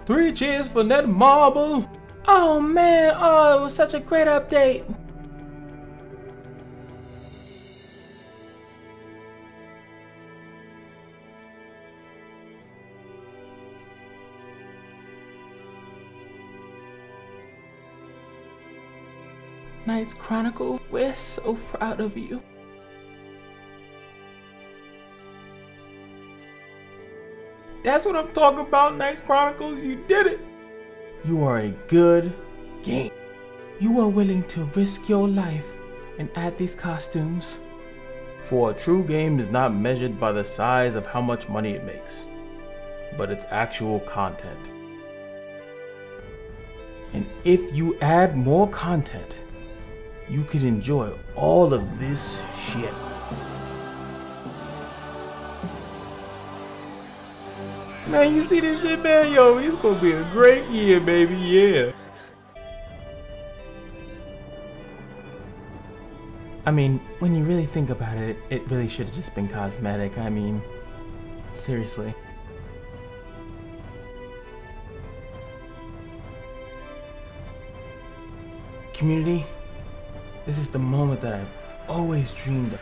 3 cheers for Netmarble. Oh man, oh, it was such a great update. Knights Chronicle, we're so proud of you. That's what I'm talking about, Knights Chronicles. You did it. You are a good game. You are willing to risk your life and add these costumes. For a true game is not measured by the size of how much money it makes, but its actual content. And if you add more content, you could enjoy all of this shit. Man, you see this shit, man? Yo, it's gonna be a great year, baby, yeah. I mean, when you really think about it, it really should have just been cosmetic. I mean, seriously. Community, this is the moment that I've always dreamed of.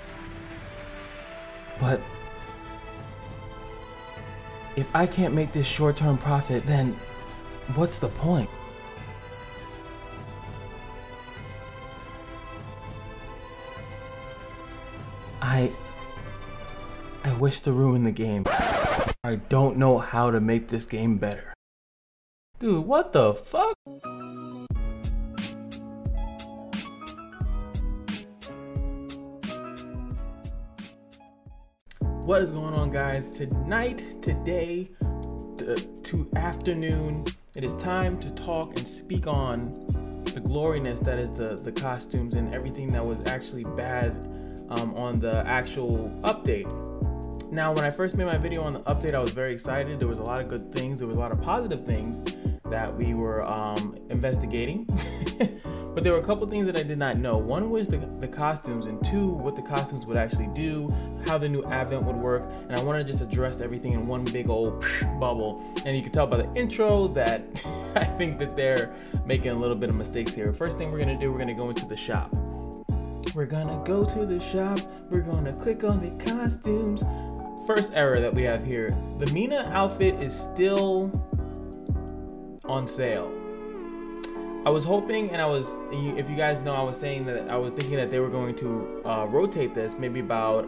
But if I can't make this short-term profit, then what's the point? I wish to ruin the game. I don't know how to make this game better. Dude, what the fuck? What is going on, guys? Today, to afternoon, it is time to talk and speak on the gloriness that is the costumes and everything that was actually bad on the actual update. Now, when I first made my video on the update, I was very excited. There was a lot of good things. There was a lot of positive things that we were investigating. But there were a couple things that I did not know. One was the costumes, and two, what the costumes would actually do, how the new advent would work, and I want to just address everything in one big old bubble. And you can tell by the intro that I think that they're making a little bit of mistakes here. First thing we're going to do, we're going to go into the shop. We're going to go to the shop. We're going to click on the costumes. First error that we have here, the Mina outfit is still on sale. I was hoping, and if you guys know, I was saying that I was thinking that they were going to rotate this maybe about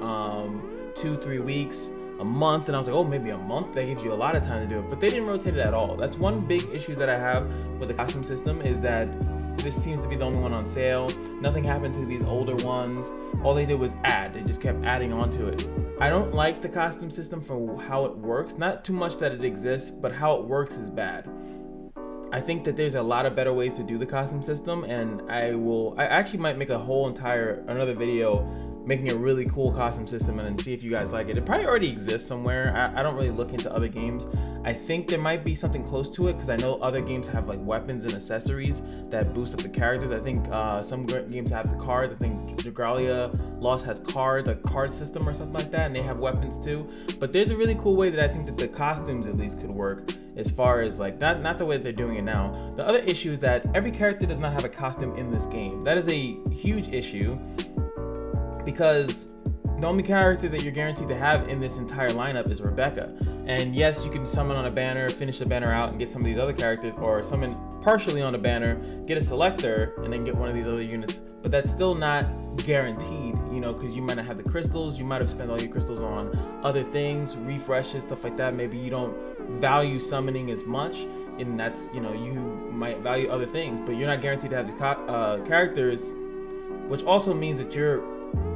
2-3 weeks, a month, and I was like, oh, maybe a month, that gives you a lot of time to do it, but they didn't rotate it at all. That's one big issue that I have with the costume system, is that this seems to be the only one on sale. Nothing happened to these older ones. All they did was add. They just kept adding on to it. I don't like the costume system for how it works. Not too much that it exists, but how it works is bad. I think that there's a lot of better ways to do the costume system, and I actually might make a whole another video making a really cool costume system and then see if you guys like it. It probably already exists somewhere. I don't really look into other games. I think there might be something close to it because I know other games have like weapons and accessories that boost up the characters. I think some games have the cards. I think Dragalia Lost has a card system or something like that, and they have weapons too. But there's a really cool way that I think that the costumes at least could work, as far as like not the way that they're doing it now. The other issue is that every character does not have a costume in this game. That is a huge issue, because the only character that you're guaranteed to have in this entire lineup is Rebecca. And yes, you can summon on a banner, finish the banner out, and get some of these other characters, or summon partially on a banner, get a selector, and then get one of these other units. But that's still not guaranteed, you know, because you might not have the crystals. You might have spent all your crystals on other things, refreshes, stuff like that. Maybe you don't value summoning as much, and that's, you know, you might value other things, but you're not guaranteed to have these characters, which also means that you're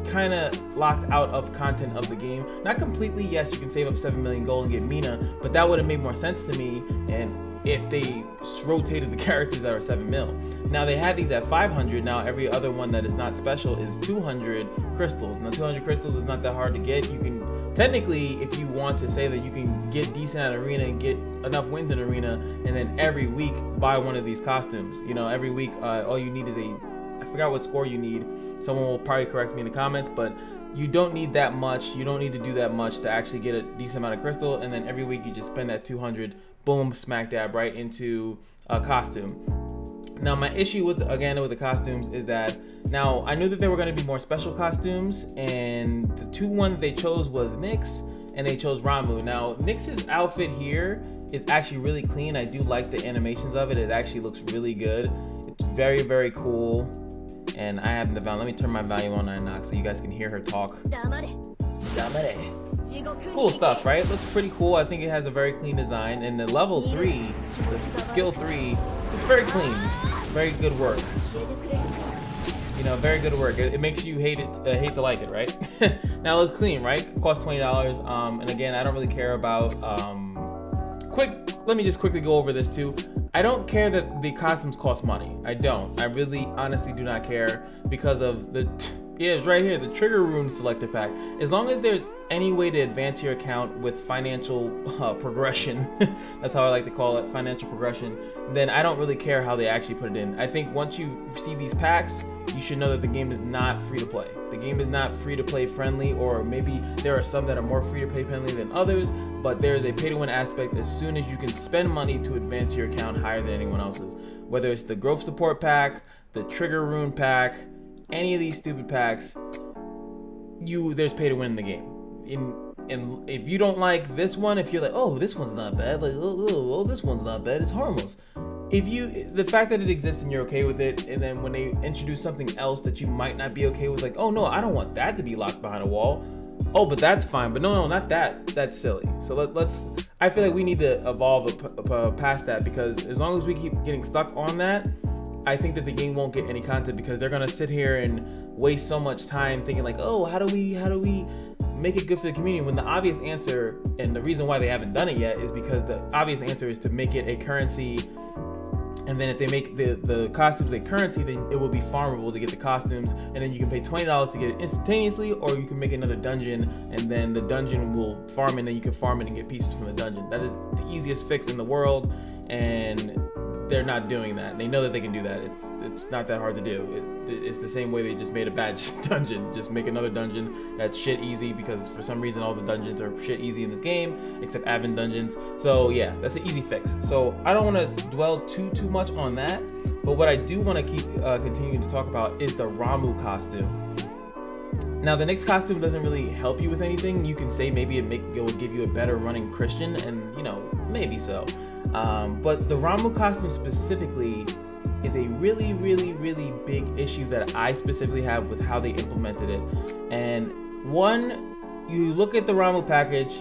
kind of locked out of content of the game. Not completely. Yes, you can save up 7 million gold and get Mina, but that would have made more sense to me and if they rotated the characters that are 7 mil. Now they had these at 500. Now every other one that is not special is 200 crystals. Now 200 crystals is not that hard to get. You can technically, if you want to say that, you can get decent at arena and get enough wins in arena, and then every week buy one of these costumes. You know, every week all you need is I forgot what score you need. Someone will probably correct me in the comments, but you don't need that much. You don't need to do that much to actually get a decent amount of crystal, and then every week you just spend that 200 boom, smack dab right into a costume. Now my issue with the costumes is that now I knew that there were going to be more special costumes, and the two ones they chose was Nyx and they chose Ramuh. Now Nyx's outfit here is actually really clean. I do like the animations of it. It actually looks really good. It's very, very cool. And I have the volume. Let me turn my volume on and knock so you guys can hear her talk. Cool stuff, right? Looks pretty cool. I think it has a very clean design. And the level 3, the skill 3, it's very clean. Very good work. You know, very good work. It makes you hate to like it, right? Now it looks clean, right? It costs $20. And again, I don't really care about let me just quickly go over this too. I don't care that the costumes cost money. I don't. I really honestly do not care because of yeah, it's right here, the Trigger Rune Selector Pack. As long as there's any way to advance your account with financial progression, that's how I like to call it, financial progression, then I don't really care how they actually put it in. I think once you see these packs, you should know that the game is not free to play. The game is not free to play friendly, or maybe there are some that are more free to play friendly than others, but there is a pay to win aspect as soon as you can spend money to advance your account higher than anyone else's. Whether it's the Growth Support Pack, the Trigger Rune Pack, any of these stupid packs, there's pay to win in the game. And if you don't like this one, if you're like, oh, this one's not bad, like, oh, this one's not bad, it's harmless. The fact that it exists and you're okay with it, and then when they introduce something else that you might not be okay with, like, oh no, I don't want that to be locked behind a wall. Oh, but that's fine. But no, not that. That's silly. So let's. I feel like we need to evolve past that, because as long as we keep getting stuck on that, I think that the game won't get any content, because they're gonna sit here and waste so much time thinking like, oh, how do we make it good for the community, when the obvious answer, and the reason why they haven't done it yet, is because the obvious answer is to make it a currency. And then if they make the costumes a currency, then it will be farmable to get the costumes, and then you can pay $20 to get it instantaneously, or you can make another dungeon, and then the dungeon will farm it, and then you can farm it and get pieces from the dungeon. That is the easiest fix in the world, and they're not doing that. They know that they can do that. It's not that hard to do. It's the same way they just made a badge dungeon. Just make another dungeon that's shit easy, because for some reason all the dungeons are shit easy in this game, except advent dungeons. So yeah, that's an easy fix. So I don't want to dwell too much on that, but what I do want to keep continuing to talk about is the Ramuh costume. Now the Nyx costume doesn't really help you with anything. You can say maybe it will give you a better running Christian, and you know, maybe so. But the Ramuh costume specifically is a really big issue that I specifically have with how they implemented it. And one, you look at the Ramuh package,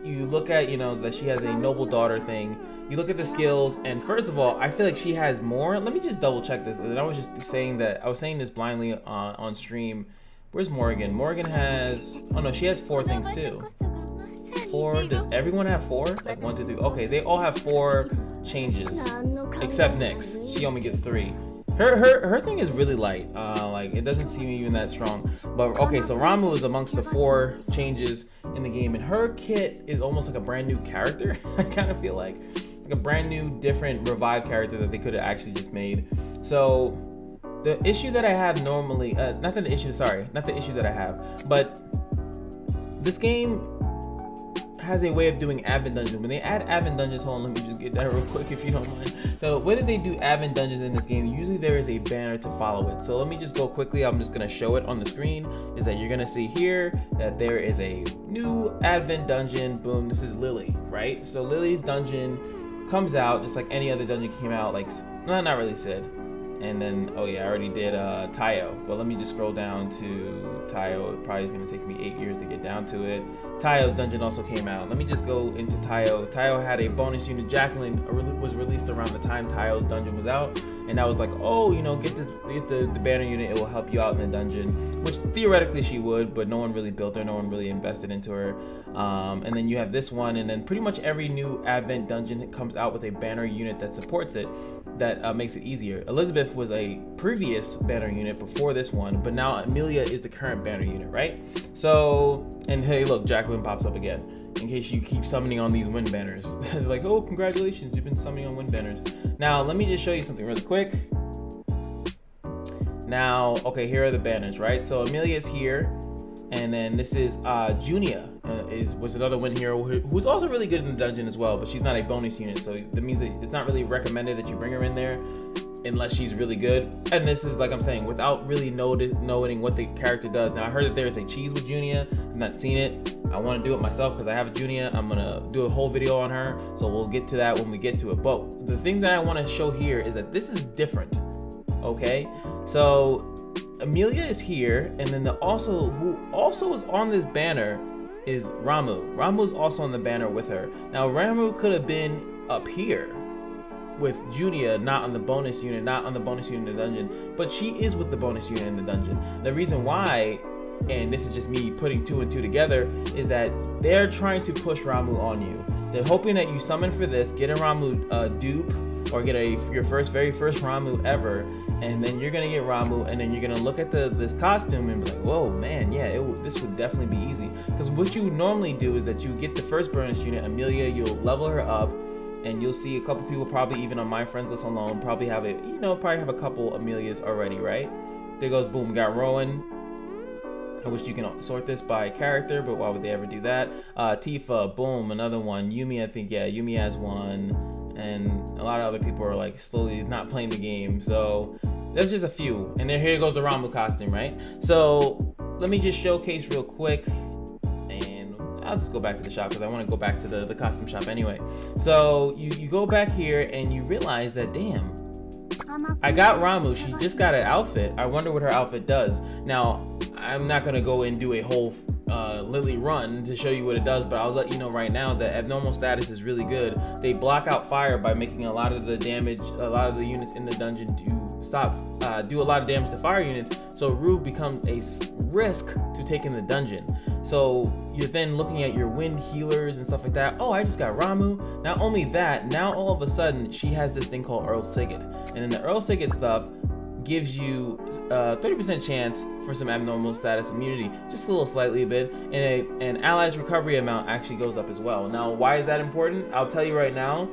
you look at, you know, that she has a noble daughter thing, you look at the skills, and first of all, I feel like she has more. Let me just double check this. And I was just saying that, I was saying this blindly on stream. Where's Morgan? Morgan has, oh no, she has 4 things too. 4, does everyone have 4? Like 1, 2, 3, okay, they all have 4 changes, except Nyx. She only gets 3. Her thing is really light, like it doesn't seem even that strong. But okay, so Ramuh is amongst the 4 changes in the game, and her kit is almost like a brand new character. I kind of feel like a brand new, different, revived character that they could have actually just made. So the issue that I have normally, not the issue that I have, but this game has a way of doing advent dungeons. When they add advent dungeons, hold on, let me just get that real quick if you don't mind. The way that they do advent dungeons in this game, usually there is a banner to follow it. So let me just go quickly, I'm just gonna show it on the screen, is that you're gonna see here that there is a new advent dungeon. Boom, this is Lily, right? So Lily's dungeon comes out just like any other dungeon came out, like, not really Sid. And then, oh yeah, I already did Tayo. Well, let me just scroll down to Tayo. It probably is going to take me 8 years to get down to it. Tayo's dungeon also came out. Let me just go into Tayo. Tayo had a bonus unit. Jacqueline was released around the time Tayo's dungeon was out. And I was like, oh, you know, get the banner unit. It will help you out in the dungeon. Which theoretically she would, but no one really built her. No one really invested into her. And then you have this one. And then pretty much every new Advent dungeon comes out with a banner unit that supports it. That makes it easier. Elizabeth was a previous banner unit before this one, but now Amelia is the current banner unit, right? So, and hey, look, Jacqueline pops up again, in case you keep summoning on these wind banners. It's like, oh, congratulations, you've been summoning on wind banners. Now, let me just show you something really quick. Now, okay, here are the banners, right? So Amelia is here. And then this is Junia, was another win hero who's also really good in the dungeon as well, but she's not a bonus unit, so that means that it's not really recommended that you bring her in there unless she's really good. And this is, like I'm saying, without really knowing what the character does. Now I heard that there's a cheese with Junia. I've not seen it. I want to do it myself because I have a Junia. I'm gonna do a whole video on her, so we'll get to that when we get to it. But the thing that I want to show here is that this is different. Okay, so Amelia is here, and then who also is on this banner is Ramu. Ramu's also on the banner with her. Now Ramu could have been up here with Junia, not on the bonus unit, in the dungeon, but she is with the bonus unit in the dungeon. The reason why, and this is just me putting 2 and 2 together, is that they're trying to push Ramu on you. They're hoping that you summon for this, get a Ramu dupe, or get your very first Ramu ever, and then you're gonna get Ramu, and then you're gonna look at this costume and be like, whoa, man, yeah, this would definitely be easy. Because what you normally do is that you get the first bonus unit, Amelia, you'll level her up, and you'll see a couple people, probably even on my friends list alone, probably have a couple Amelias already, right? There goes, boom, got Rowan. I wish you can sort this by character, but why would they ever do that? Tifa, boom, another one. Yumi, I think, yeah, Yumi has one. And a lot of other people are like slowly not playing the game. So that's just a few. And then here goes the Ramu costume, right? So let me just showcase real quick. And I'll just go back to the shop because I want to go back to the costume shop anyway. So you go back here and you realize that, damn, I got Ramu. She just got an outfit. I wonder what her outfit does. Now, I'm not going to go and do a whole Lily run to show you what it does, but I'll let you know right now that abnormal status is really good. They block out fire by making a lot of the damage, a lot of the units in the dungeon do a lot of damage to fire units, so Rue becomes a risk to take in the dungeon. So you're then looking at your wind healers and stuff like that. Oh, I just got Ramu. Not only that, now all of a sudden she has this thing called Earl Sigget, and then the Earl Sigget stuff gives you 30% chance for some abnormal status immunity, just a little slightly bit, and an ally's recovery amount actually goes up as well. Now, why is that important? I'll tell you right now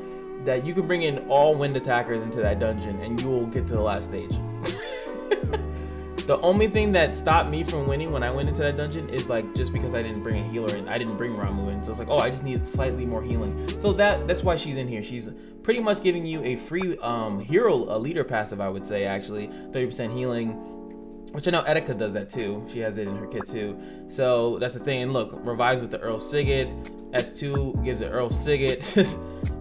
that you can bring in all wind attackers into that dungeon and you will get to the last stage. The only thing that stopped me from winning when I went into that dungeon is like just because I didn't bring a healer in. I didn't bring Ramu in, so it's like, oh, I just need slightly more healing. So that's why she's in here. She's pretty much giving you a free hero leader passive, I would say, actually 30% healing, which I know Etika does that too. She has it in her kit too. So that's the thing. And look, revives with the Earl Sigget. S2 gives it Earl Sigget.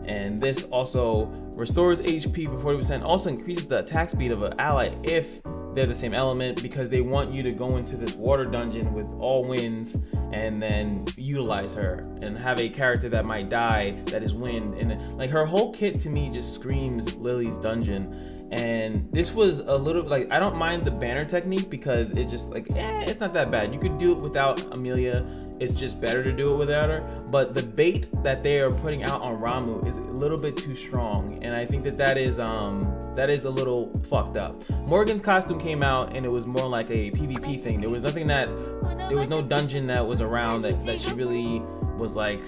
And this also restores HP for 40%. Also increases the attack speed of an ally if they're the same element, because they want you to go into this water dungeon with all winds and then utilize her and have a character that might die that is wind. And like her whole kit to me just screams Lily's dungeon. And this was a little like, I don't mind the banner technique because it's just like, it's not that bad. You could do it without Amelia. It's just better to do it without her. But the bait that they are putting out on Ramu is a little bit too strong, and I think that is a little fucked up. Morgan's costume came out and it was more like a PvP thing. There was no dungeon that was around that she really was like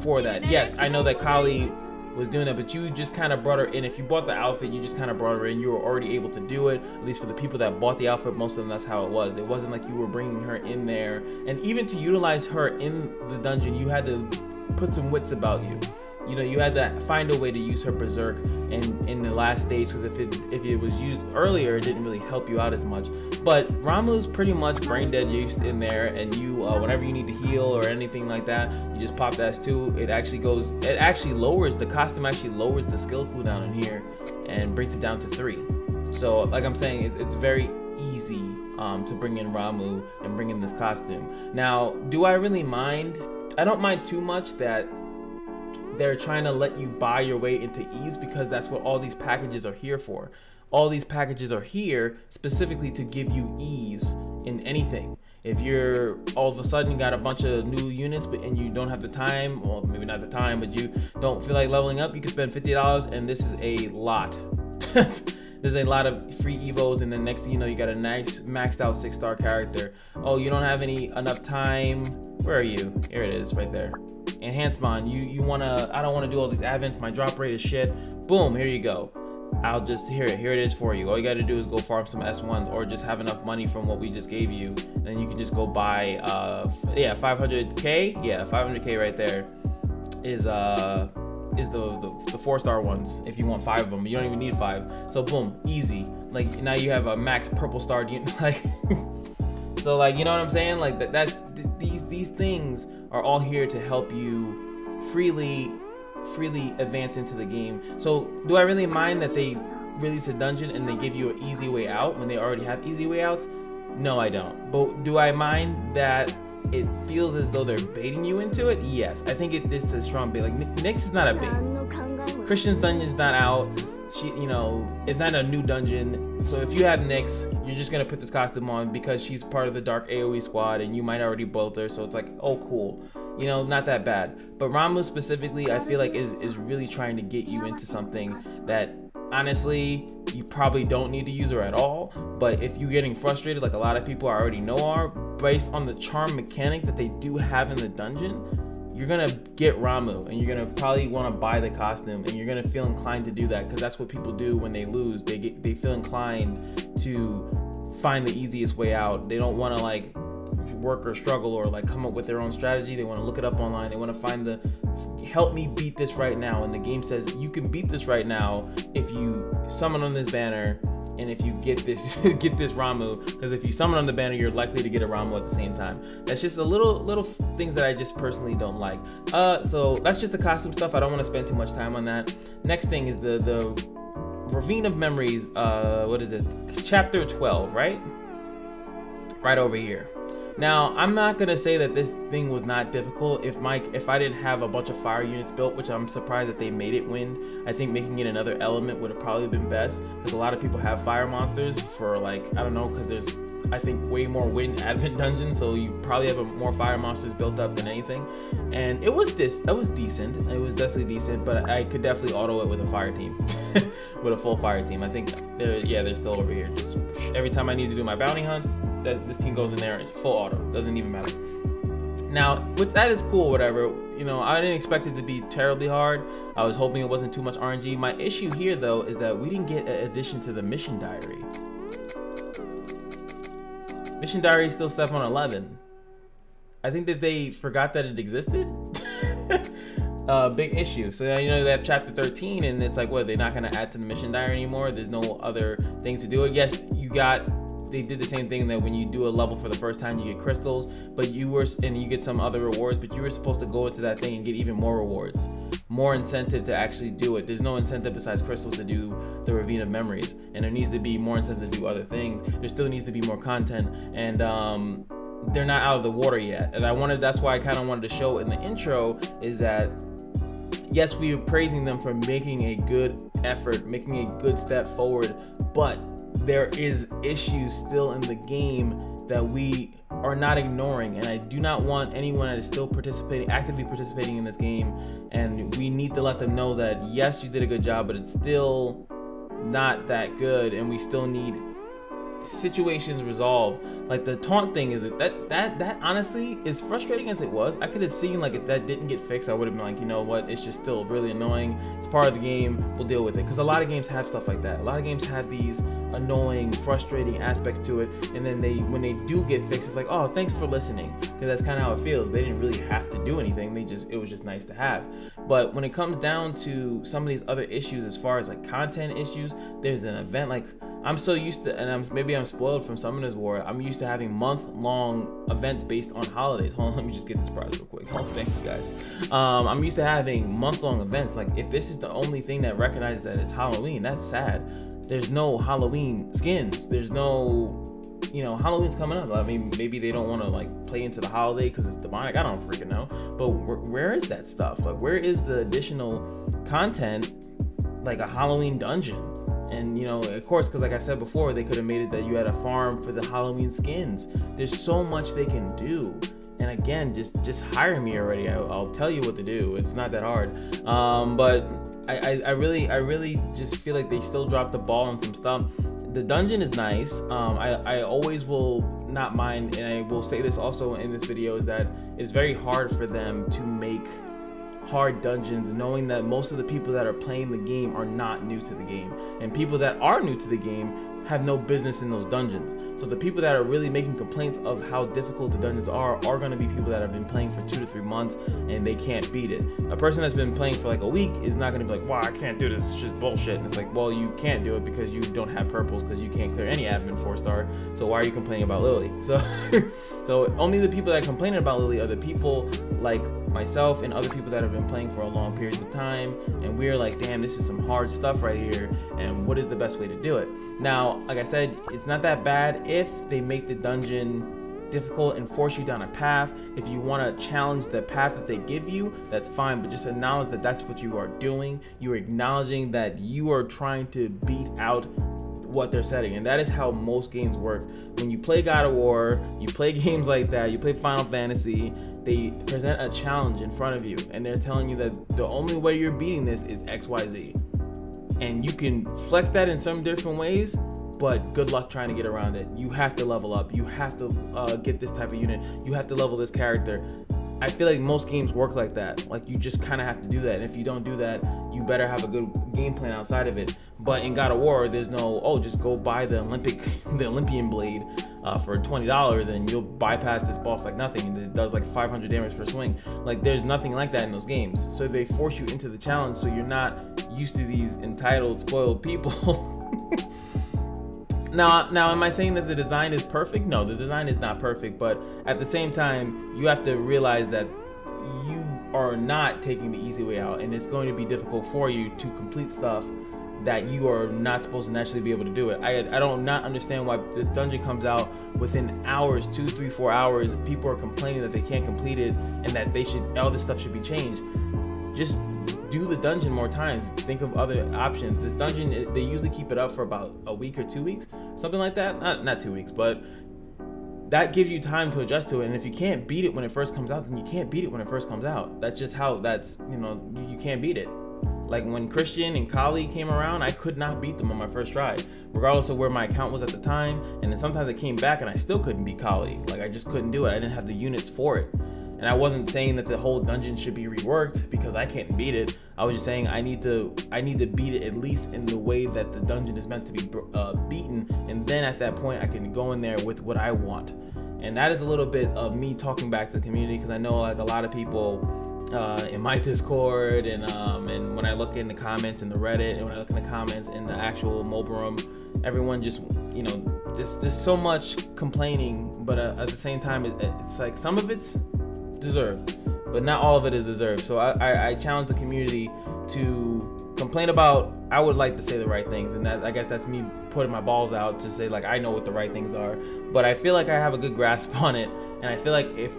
for that. Yes, I know that Kali was doing that, but you just kind of brought her in. If you bought the outfit, you just kind of brought her in. You were already able to do it, at least for the people that bought the outfit. Most of them, that's how it was. It wasn't like you were bringing her in there, and even to utilize her in the dungeon, you had to put some wits about you. You know, you had to find a way to use her berserk in the last stage, because if it was used earlier, it didn't really help you out as much. But Ramu's pretty much brain dead used in there, and you whenever you need to heal or anything like that, you just pop that S2. It actually lowers the costume, actually lowers the skill cooldown in here and brings it down to 3. So like I'm saying, it's very easy to bring in Ramu and bring in this costume. Now, do I really mind? I don't mind too much that they're trying to let you buy your way into ease, because that's what all these packages are here for. All these packages are here specifically to give you ease in anything. If you're all of a sudden got a bunch of new units and you don't have the time, well, maybe not the time, but you don't feel like leveling up, you can spend $50, and this is a lot. There's a lot of free evos, and then next thing you know, you got a nice maxed out 6-star character. Oh, you don't have enough time. Where are you? Here it is, right there. Enhancement. I don't wanna do all these advents. My drop rate is shit. Boom, here you go. I'll just here it is for you. All you got to do is go farm some S1s, or just have enough money from what we just gave you, and you can just go buy 500k. Yeah, 500k right there is the 4-star ones. If you want 5 of them, you don't even need 5. So boom, easy. Like now you have a max purple star, like so, like, you know what I'm saying? Like that's these things are all here to help you freely advance into the game. So do I really mind that they release a dungeon and they give you an easy way out when they already have easy way outs? No, I don't. But do I mind that it feels as though they're baiting you into it? Yes, I think this is a strong bait. Like Nyx is not a bait. Christian's dungeon's not out. It's not a new dungeon. So if you have Nyx, you're just gonna put this costume on because she's part of the dark AoE squad and you might already built her. So it's like, oh cool, not that bad. But Ramuh specifically, I feel like is really trying to get you into something that honestly you probably don't need to use her at all. But if you're getting frustrated, like a lot of people I already know are, based on the charm mechanic that they do have in the dungeon, you're gonna get Ramuh and you're gonna probably want to buy the costume, and you're gonna feel inclined to do that because that's what people do when they lose. They feel inclined to find the easiest way out. They don't want to like work or struggle or like come up with their own strategy. They want to look it up online. They want to find the help me beat this right now, and the game says you can beat this right now if you summon on this banner and if you get this get this Ramuh, because if you summon on the banner, you're likely to get a Ramuh at the same time. That's just the little things that I just personally don't like. So that's just the costume stuff. I don't want to spend too much time on that. Next thing is the Ravine of Memories. What is it? Chapter 12, right? Right over here. Now, I'm not gonna say that this thing was not difficult. If I didn't have a bunch of fire units built, which I'm surprised that they made it wind, I think making it another element would have probably been best, because a lot of people have fire monsters for, like, I don't know, because there's, I think, way more wind advent dungeons, so you probably have more fire monsters built up than anything. And it was decent. It was definitely decent, but I could definitely auto it with a fire team, with a full fire team. I think they're still over here. Just every time I need to do my bounty hunts, this team goes in there, full auto. Doesn't even matter. Now, that is cool, whatever. I didn't expect it to be terribly hard. I was hoping it wasn't too much RNG. My issue here, though, is that we didn't get an addition to the mission diary. Mission diary is still stuff on 11. I think that they forgot that it existed. Big issue. So they have chapter 13, and it's like, what, they're not gonna add to the mission diary anymore? There's no other things to do it. Yes, they did the same thing, that when you do a level for the first time, you get crystals, but you get some other rewards, but you were supposed to go into that thing and get even more rewards, more incentive to actually do it. There's no incentive besides crystals to do the Ravine of Memories, and there needs to be more incentive to do other things. There still needs to be more content, and they're not out of the water yet. And that's why I kind of wanted to show in the intro, is that yes, we were praising them for making a good effort, making a good step forward, but there is issues still in the game that we are not ignoring, and I do not want anyone that is still actively participating in this game, and we need to let them know that yes, you did a good job, but it's still not that good, and we still need situations resolved. Like the taunt thing, that honestly, is frustrating as it was, I could have seen, like, if that didn't get fixed, I would have been like, you know what, it's just still really annoying, it's part of the game, we'll deal with it. Because a lot of games have stuff like that. A lot of games have these annoying, frustrating aspects to it, and then when they do get fixed, it's like, oh, thanks for listening, because that's kind of how it feels. They didn't really have to do anything, it was just nice to have. But when it comes down to some of these other issues, as far as like content issues, there's an event, like, I'm so used to, and maybe I'm spoiled from Summoners War, I'm used to having month-long events based on holidays. Hold on, let me just get this prize real quick. Oh, thank you guys. I'm used to having month-long events. Like, if this is the only thing that recognizes that it's Halloween, that's sad. There's no Halloween skins. There's no, Halloween's coming up. I mean, maybe they don't want to, like, play into the holiday because it's demonic. I don't freaking know. But where is that stuff? Like, where is the additional content, like a Halloween dungeon? And of course, because like I said before, they could have made it that you had a farm for the Halloween skins. There's so much they can do. And again, just hire me already. I'll tell you what to do. It's not that hard. But I really just feel like they still dropped the ball on some stuff. The dungeon is nice. I always will not mind, and I will say this also in this video, is that it's very hard for them to make hard dungeons, knowing that most of the people that are playing the game are not new to the game, and people that are new to the game have no business in those dungeons. So the people that are really making complaints of how difficult the dungeons are going to be people that have been playing for 2 to 3 months and they can't beat it. A person that's been playing for like a week is not going to be like, wow, I can't do this, it's just bullshit. And it's like, well, you can't do it because you don't have purples, because you can't clear any admin 4-star, so why are you complaining about Lily? So only the people that are complaining about Lily are the people like myself and other people that have been playing for a long period of time, and we're like, damn, this is some hard stuff right here, and what is the best way to do it? Now, like I said, it's not that bad if they make the dungeon difficult and force you down a path. If you want to challenge the path that they give you, that's fine, but just acknowledge that that's what you are doing. You are acknowledging that you are trying to beat out what they're setting, and that is how most games work. When you play God of War, you play games like that, you play Final Fantasy, they present a challenge in front of you, and they're telling you that the only way you're beating this is XYZ. And you can flex that in some different ways, but good luck trying to get around it. You have to level up. You have to get this type of unit. You have to level this character. I feel like most games work like that. Like, you just kind of have to do that. And if you don't do that, you better have a good game plan outside of it. But in God of War, there's no, oh, just go buy the Olympian blade for $20 and you'll bypass this boss like nothing, and it does like 500 damage per swing. Like, there's nothing like that in those games. So they force you into the challenge, so you're not used to these entitled, spoiled people. Now, am I saying that the design is perfect? No, the design is not perfect, but at the same time, you have to realize that you are not taking the easy way out, and it's going to be difficult for you to complete stuff that you are not supposed to naturally be able to do it. I don't not understand why this dungeon comes out within hours, 2, 3, 4 hours. People are complaining that they can't complete it and that they should, all this stuff should be changed. Just do the dungeon more times. Think of other options. This dungeon, they usually keep it up for about a week or 2 weeks, something like that. Not 2 weeks, but that gives you time to adjust to it. And if you can't beat it when it first comes out, then you can't beat it when it first comes out. That's just how, you can't beat it. Like when Christian and Kali came around, I could not beat them on my first try, regardless of where my account was at the time. And then sometimes I came back and I still couldn't beat Kali. Like, I just couldn't do it. I didn't have the units for it. And I wasn't saying that the whole dungeon should be reworked because I can't beat it. I was just saying I need to beat it at least in the way that the dungeon is meant to be beaten. And then at that point, I can go in there with what I want. And that is a little bit of me talking back to the community, because I know like a lot of people in my Discord and when I look in the comments in the Reddit, and when I look in the comments in the actual mobile room, everyone just, just so much complaining. But at the same time, it's like some of it's deserved, but not all of it is deserved. So I challenge the community to complain about, I would like to say the right things, and that, I guess that's me putting my balls out to say like I know what the right things are, but I feel like I have a good grasp on it, and I feel like if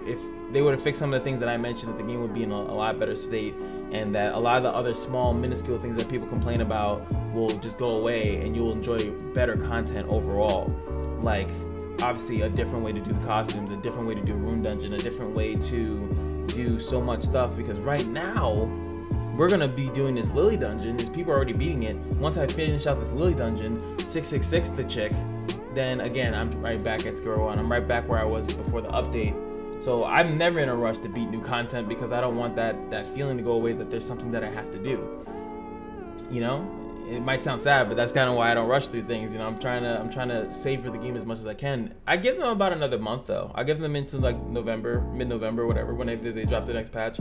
they would have fixed some of the things that I mentioned, that the game would be in a lot better state, and that a lot of the other small minuscule things that people complain about will just go away, and you'll enjoy better content overall. Like, obviously a different way to do the costumes, a different way to do Rune Dungeon, a different way to do so much stuff, because right now we're gonna be doing this Lily Dungeon. These people are already beating it. Once I finish out this Lily Dungeon, 666 the chick, then again I'm right back at square one. I'm right back where I was before the update. So I'm never in a rush to beat new content, because I don't want that feeling to go away that there's something that I have to do. It might sound sad, but that's kind of why I don't rush through things. I'm trying to savor the game as much as I can. I give them about another month though. I give them into like November, mid-November, whatever, whenever they drop the next patch.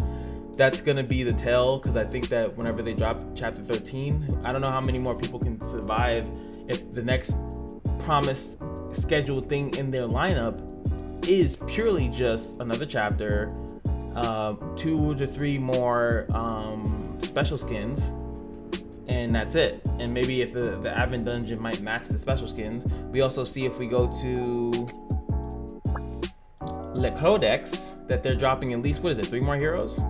That's gonna be the tell, because I think that whenever they drop chapter 13, I don't know how many more people can survive if the next promised scheduled thing in their lineup is purely just another chapter, 2 to 3 more special skins, and that's it. And maybe if the Advent Dungeon might match the special skins. We also see, if we go to Le Codex, that they're dropping at least, 3 more heroes?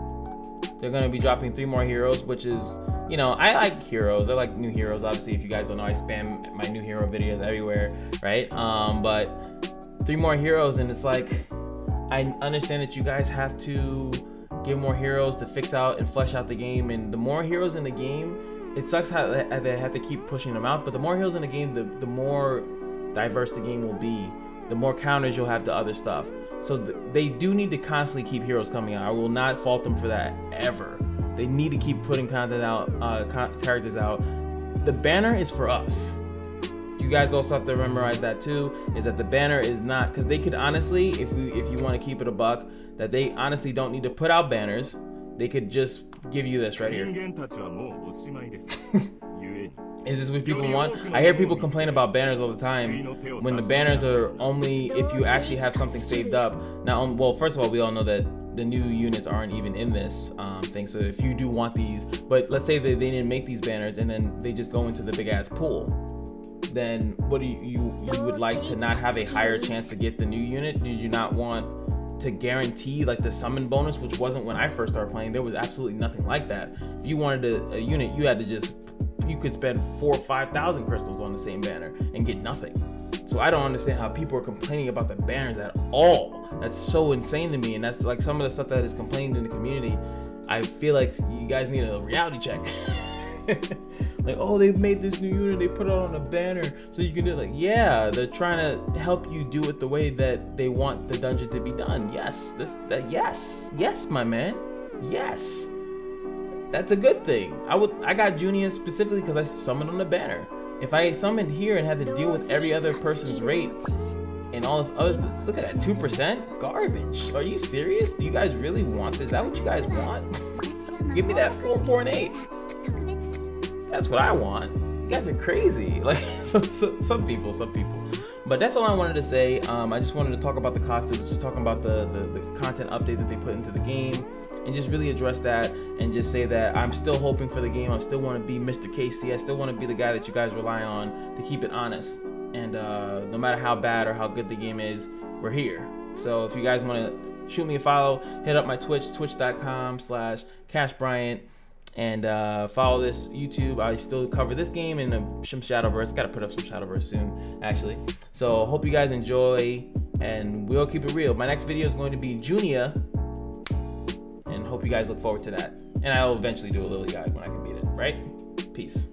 They're going to be dropping 3 more heroes, which is, I like heroes. I like new heroes. Obviously, if you guys don't know, I spam my new hero videos everywhere, right? But 3 more heroes, and it's like, I understand that you guys have to give more heroes to fix out and flesh out the game, and the more heroes in the game, it sucks how they have to keep pushing them out, but the more heroes in the game, the more diverse the game will be, the more counters you'll have to other stuff. So they do need to constantly keep heroes coming out. I will not fault them for that, ever. They need to keep putting content out, characters out. The banner is for us. You guys also have to memorize that too, is that the banner is not, because they could honestly, if you want to keep it a buck, that they honestly don't need to put out banners. They could just give you this right here. Is this what people want? I hear people complain about banners all the time, when the banners are only if you actually have something saved up. Now, well, first of all, we all know that the new units aren't even in this thing, so if you do want these, but let's say that they didn't make these banners and then they just go into the big ass pool, then what do you would like to not have a higher chance to get the new unit? Do you not want to guarantee like the summon bonus, which wasn't when I first started playing? There was absolutely nothing like that. If you wanted a unit, you had to just, you could spend 4,000 or 5,000 crystals on the same banner and get nothing. So I don't understand how people are complaining about the banners at all. That's so insane to me, and that's like some of the stuff that is complained in the community. I feel like you guys need a reality check. Like, oh, they've made this new unit, they put it on a banner so you can do it. Like, yeah, they're trying to help you do it the way that they want the dungeon to be done. Yes, yes, my man, yes. That's a good thing. I got Junia specifically because I summoned on the banner. If I summoned here and had to deal with every other person's rate and all this other stuff, look at that, 2%? Garbage. Are you serious? Do you guys really want this? Is that what you guys want? Give me that 4.8. That's what I want. You guys are crazy. Like some people. But that's all I wanted to say. I just wanted to talk about the costumes, just talking about the content update that they put into the game, and just really address that and just say that I'm still hoping for the game. I still want to be Mr. Casey. I still want to be the guy that you guys rely on to keep it honest. And no matter how bad or how good the game is, we're here. So if you guys want to shoot me a follow, hit up my Twitch, twitch.com/CashBryant. And follow this YouTube. I still cover this game and some Shadowverse. Gotta put up some Shadowverse soon, actually. So hope you guys enjoy, and we'll keep it real. My next video is going to be Junia, and hope you guys look forward to that. And I'll eventually do a Lily guide when I can beat it, right? Peace.